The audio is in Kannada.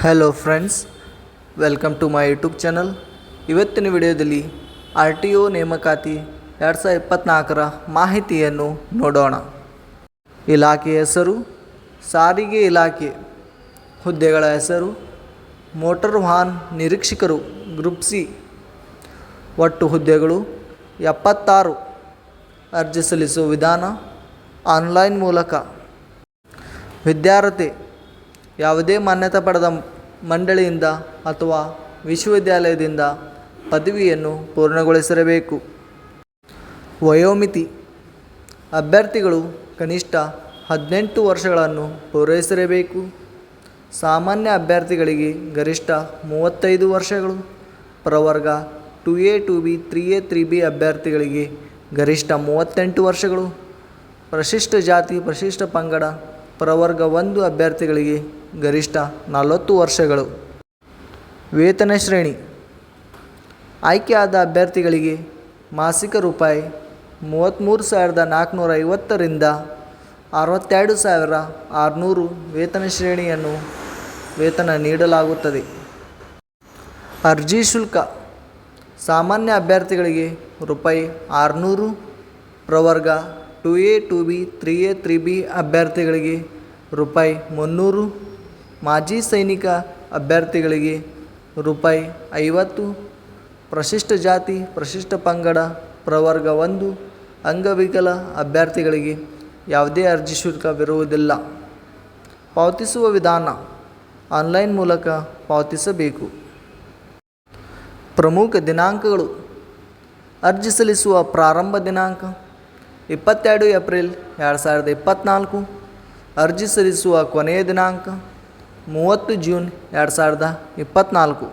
Hello friends, welcome to my YouTube channel. ಇವತ್ತಿನ ವಿಡಿಯೋದಲ್ಲಿ RTO ನೇಮಕಾತಿ 2024ರ ಮಾಹಿತಿಯನ್ನು ನೋಡೋಣ. ಇಲಾಖೆಯ ಹೆಸರು ಸಾರಿಗೆ ಇಲಾಖೆ. ಹುದ್ದೆಗಳ ಹೆಸರು ಮೋಟಾರ್ ವಾಹನ ನಿರೀಕ್ಷಕರು ಗ್ರೂಪ್ ಸಿ. ಒಟ್ಟು ಹುದ್ದೆಗಳು 76. ಅರ್ಜಿ ಸಲ್ಲಿಸುವ ವಿಧಾನ ಆನ್ಲೈನ್ ಮೂಲಕ. ವಿದ್ಯಾರ್ಹತೆ ಯಾವುದೇ ಮಾನ್ಯತೆ ಪಡೆದ ಮಂಡಳಿಯಿಂದ ಅಥವಾ ವಿಶ್ವವಿದ್ಯಾಲಯದಿಂದ ಪದವಿಯನ್ನು ಪೂರ್ಣಗೊಳಿಸಿರಬೇಕು. ವಯೋಮಿತಿ ಅಭ್ಯರ್ಥಿಗಳು ಕನಿಷ್ಠ 18 ವರ್ಷಗಳನ್ನು ಪೂರೈಸಿರಬೇಕು. ಸಾಮಾನ್ಯ ಅಭ್ಯರ್ಥಿಗಳಿಗೆ ಗರಿಷ್ಠ 35 ವರ್ಷಗಳು. ಪ್ರವರ್ಗ 2A 2B 3A 3B ಅಭ್ಯರ್ಥಿಗಳಿಗೆ ಗರಿಷ್ಠ 38 ವರ್ಷಗಳು. ಪರಿಶಿಷ್ಟ ಜಾತಿ ಪರಿಶಿಷ್ಟ ಪಂಗಡ ಪ್ರವರ್ಗ 1 ಅಭ್ಯರ್ಥಿಗಳಿಗೆ ಗರಿಷ್ಠ 40 ವರ್ಷಗಳು. ವೇತನ ಶ್ರೇಣಿ ಆಯ್ಕೆಯಾದ ಅಭ್ಯರ್ಥಿಗಳಿಗೆ ಮಾಸಿಕ ರೂಪಾಯಿ 33,450ರಿಂದ 62,600 ವೇತನ ಶ್ರೇಣಿಯನ್ನು ವೇತನ ನೀಡಲಾಗುತ್ತದೆ. ಅರ್ಜಿ ಶುಲ್ಕ ಸಾಮಾನ್ಯ ಅಭ್ಯರ್ಥಿಗಳಿಗೆ ರೂಪಾಯಿ 600, ಪ್ರವರ್ಗ 2A 2B 3A 3B ಅಭ್ಯರ್ಥಿಗಳಿಗೆ ರೂಪಾಯಿ 300, ಮಾಜಿ ಸೈನಿಕ ಅಭ್ಯರ್ಥಿಗಳಿಗೆ ರೂಪಾಯಿ 50, ಪರಿಶಿಷ್ಟ ಜಾತಿ ಪರಿಶಿಷ್ಟ ಪಂಗಡ ಪ್ರವರ್ಗ 1 ಅಂಗವಿಕಲ ಅಭ್ಯರ್ಥಿಗಳಿಗೆ ಯಾವುದೇ ಅರ್ಜಿ ಶುಲ್ಕವಿರುವುದಿಲ್ಲ. ಪಾವತಿಸುವ ವಿಧಾನ ಆನ್ಲೈನ್ ಮೂಲಕ ಪಾವತಿಸಬೇಕು. ಪ್ರಮುಖ ದಿನಾಂಕಗಳು: ಅರ್ಜಿ ಸಲ್ಲಿಸುವ ಪ್ರಾರಂಭ ದಿನಾಂಕ 22 ಏಪ್ರಿಲ್ 2024. ಅರ್ಜಿ ಸಲ್ಲಿಸುವ ಕೊನೆಯ ದಿನಾಂಕ 30 ಜೂನ್ 2024.